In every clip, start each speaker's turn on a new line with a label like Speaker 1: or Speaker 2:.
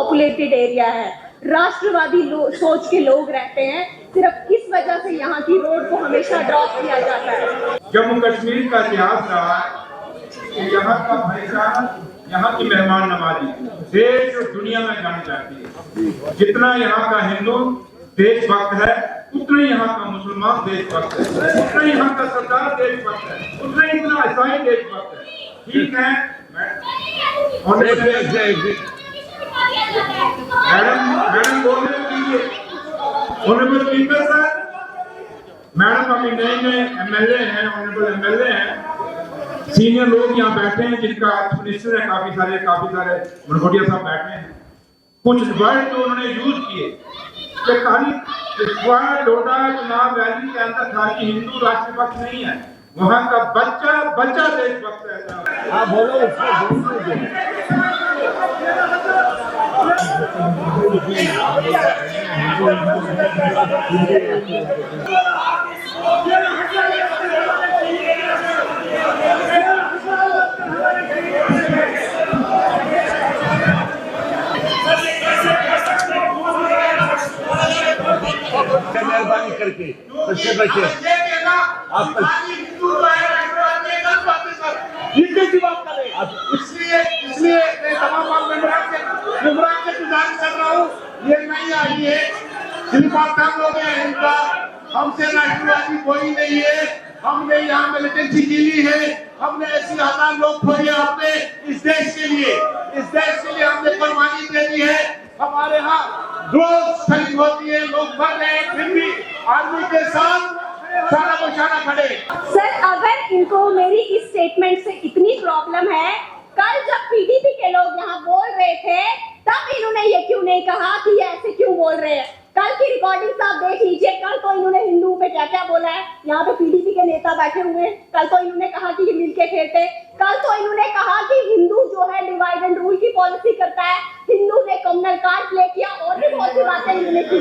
Speaker 1: Populated area है, राष्ट्रवादी सोच के लोग रहते हैं। सिर्फ इस वजह से यहाँ की रोड को हमेशा ड्रॉप किया जाता है।
Speaker 2: जम्मू कश्मीर का इतिहास रहा है कि यहाँ का भाईचारा, यहाँ की मेहमान नवाजी देश और दुनिया में जानी जाती है। जितना यहाँ का हिंदू देशभक्त है, उतना ही यहाँ का मुसलमान देशभक्त है, उतना ही यहाँ का सरदार देशभक्त है, उतना ही इतना ईसाई देशभक्त है। ठीक है मैडम बोलने दीजिए। ऑनरेबल स्पीकर सर, मैडम अभी नए एमएलए हैं, ऑनरेबल एमएलए हैं, सीनियर लोग यहाँ बैठे हैं जिनका मिनिस्टर है, काफी सारे मनकोटिया साहब बैठे हैं। कुछ वर्ड जो उन्होंने यूज किए कि खाली डोडा चुनाव रैली के अंदर खाली हिंदू राष्ट्रपक्ष नहीं है, वहाँ का बच्चा देशभक्त है।
Speaker 3: हाँ बोलो। मेहरबानी करके बच्चे आप बात करें, इसलिए तमाम मेंबरान से गुजारिश कर रहा हूँ, ये नहीं आई है, सिर्फ हम लोग हैं इनका, हमसे राष्ट्रवादी कोई नहीं है। हमने यहाँ मिलिटेंसी जीली है, हमने ऐसी आजाद लोग खोए अपने इस देश के लिए हमने कुर्बानी दे दी है। हमारे यहाँ रोज शहीद होती है, लोग मर रहे हैं, फिर भी आर्मी के साथ सारा बचाना खड़े।
Speaker 1: सर, अगर इनको मेरी इस स्टेटमेंट से इतनी प्रॉब्लम है, कल जब पीडीपी के लोग यहाँ बोल रहे थे तब इन्होंने ये क्यों नहीं कहा कि ये ऐसे क्यों बोल रहे हैं? कल की रिकॉर्डिंग आप देख लीजिए, कल तो इन्होंने हिंदू पे क्या क्या बोला है। यहाँ पे पीडीपी के नेता बैठे हुए हैं, कल तो इन्होंने कहा कि ये मिलके खेलते, कल तो इन्होंने कहा कि हिंदू जो है डिवाइड एंड रूल की पॉलिसी करता है, हिंदू ने कम्युनल कार्ड प्ले किया, और भी बहुत सी बातें इन्होंने की।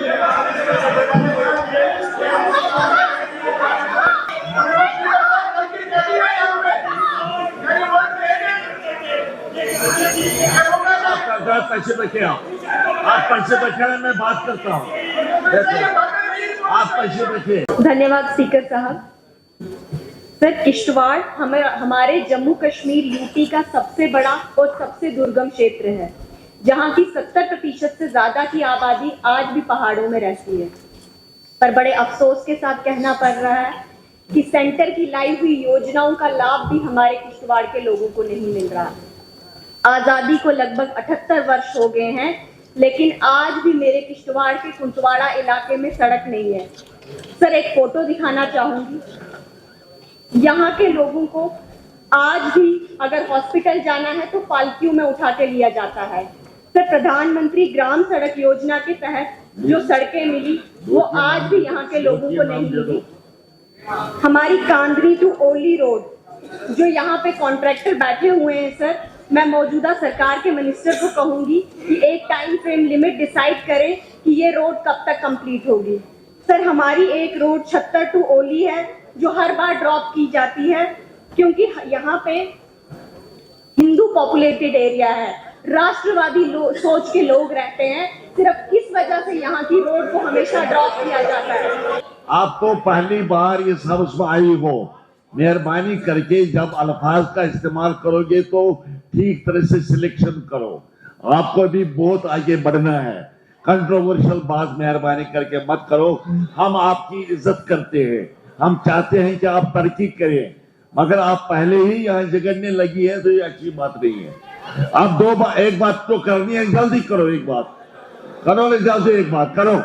Speaker 3: पैसे बचे आप पैसे बचे, मैं बात करता हूँ, आप पैसे बचे।
Speaker 1: धन्यवाद स्पीकर साहब। सर, किश्तवाड़ हमारे जम्मू कश्मीर यूपी का सबसे बड़ा और सबसे दुर्गम क्षेत्र है, जहाँ की 70% से ज्यादा की आबादी आज भी पहाड़ों में रहती है। पर बड़े अफसोस के साथ कहना पड़ रहा है कि सेंटर की लाई हुई योजनाओं का लाभ भी हमारे किश्तवाड़ के लोगों को नहीं मिल रहा। आजादी को लगभग 78 वर्ष हो गए हैं, लेकिन आज भी मेरे किश्तवाड़ के कुंतवाड़ा इलाके में सड़क नहीं है। सर, एक फोटो दिखाना चाहूंगी। यहाँ के लोगों को आज भी अगर हॉस्पिटल जाना है तो पालकियों में उठा के लिया जाता है। सर, प्रधानमंत्री ग्राम सड़क योजना के तहत जो सड़कें मिली वो आज भी यहाँ के लोगों को नहीं मिली। हमारी कांदरी टू ओली रोड जो यहाँ पे कॉन्ट्रैक्टर बैठे हुए हैं, सर, मैं मौजूदा सरकार के मिनिस्टर को कहूंगी कि एक टाइम फ्रेम लिमिट डिसाइड करें कि ये रोड कब तक कंप्लीट होगी। सर, हमारी एक रोड छत्तर टू ओली है जो हर बार ड्रॉप की जाती है क्योंकि यहाँ पे हिंदू पॉपुलेटेड एरिया है, राष्ट्रवादी सोच के लोग रहते हैं। सिर्फ इस वजह से यहाँ की रोड को हमेशा ड्रॉप किया जाता है।
Speaker 3: आप तो पहली बार ये सब आई हो, मेहरबानी करके जब अल्फाज का इस्तेमाल करोगे तो ठीक तरह से सिलेक्शन करो। आपको भी बहुत आगे बढ़ना है, कंट्रोवर्शियल बात मेहरबानी करके मत करो। हम आपकी इज्जत करते हैं, हम चाहते हैं कि आप तरक्की करें, मगर आप पहले ही यहाँ झगड़ने लगी है तो ये अच्छी बात नहीं है। आप एक बात तो करनी है, जल्दी करो, एक बात करो, जल्दी एक बात करो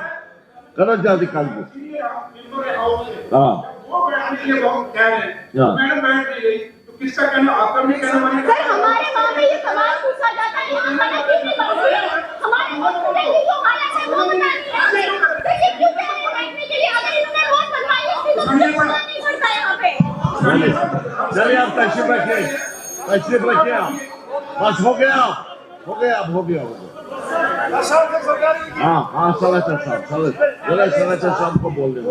Speaker 3: जल्दी कर दो। हाँ,
Speaker 2: मैडम बैठ गई तो किसका कहना, आपका नहीं कहना मानेगा।
Speaker 1: सर, हमारे वहाँ पे ये सवाल पूछा जाता है, यहाँ पर किसने बात की है? हमारे हॉस्पिटल की जो हालत है वो बतानी है। सर, क्यों बैठने के लिए अगर इन्होंने रोड बनवाई है तो नहीं पड़ता यहाँ पे।
Speaker 3: चलिए आप तशरीफ रखिए आप, बस हो गया। हाँ, सलाचर साहब को बोल देंगे।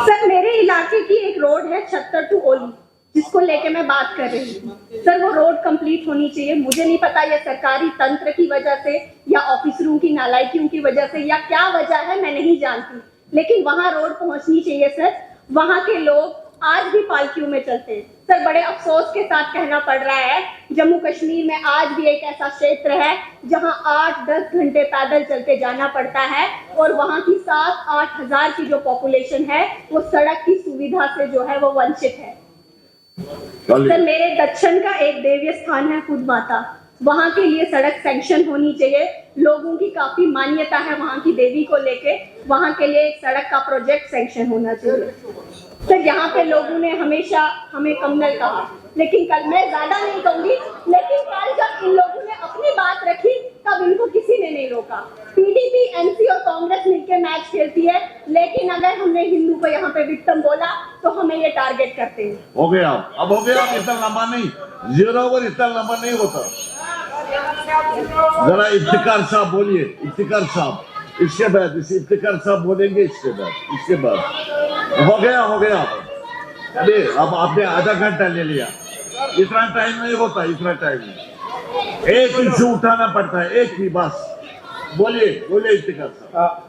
Speaker 1: सर, मेरे इलाके की एक रोड है छत्तर टू ओली, जिसको लेके मैं बात कर रही थी। सर वो रोड कंप्लीट होनी चाहिए। मुझे नहीं पता ये सरकारी तंत्र की वजह से या ऑफिसरों की नालायकियों की वजह से या क्या वजह है मैं नहीं जानती, लेकिन वहां रोड पहुंचनी चाहिए सर। वहां के लोग आज भी पालकियों में चलते हैं सर। बड़े अफसोस के साथ कहना पड़ रहा है, जम्मू कश्मीर में आज भी एक ऐसा क्षेत्र है जहां 8-10 घंटे पैदल चलते जाना पड़ता है और वहां की 7-8 हजार की जो पॉपुलेशन है वो सड़क की सुविधा से जो है वो वंचित है। सर मेरे दक्षिण का एक देवीय स्थान है खुद माता, वहां के लिए सड़क सैंक्शन होनी चाहिए। लोगों की काफी मान्यता है वहां की देवी को लेके, वहां के लिए एक सड़क का प्रोजेक्ट सैंक्शन होना चाहिए। सर यहाँ पे लोगों ने हमेशा हमें कमनल कहा, लेकिन कल मैं ज्यादा नहीं कहूंगी, लेकिन कल जब इन लोगों ने अपनी बात रखी तब इनको किसी ने नहीं रोका। पीडीपी, एनसी और कांग्रेस मिलकर मैच खेलती है, लेकिन अगर हमने हिंदू को यहाँ पे विक्टिम बोला तो हमें ये टारगेट करते हैं।
Speaker 3: हो गया, अब हो गया, इतना लंबा नहीं, 0 ओवर इतना लंबा नहीं होता। जरा इफ्तिकार साहब बोलिए, इफ्तिकार साहब, इसके बाद इफ्तिकार साहब बोलेंगे, इसके बाद हो गया। अरे अब आपने आधा घंटा ले लिया, इतना टाइम नहीं होता, इतना टाइम नहीं। एक इश्यू उठाना पड़ता है, एक ही बस। बोलिए इफ्तिकार साहब।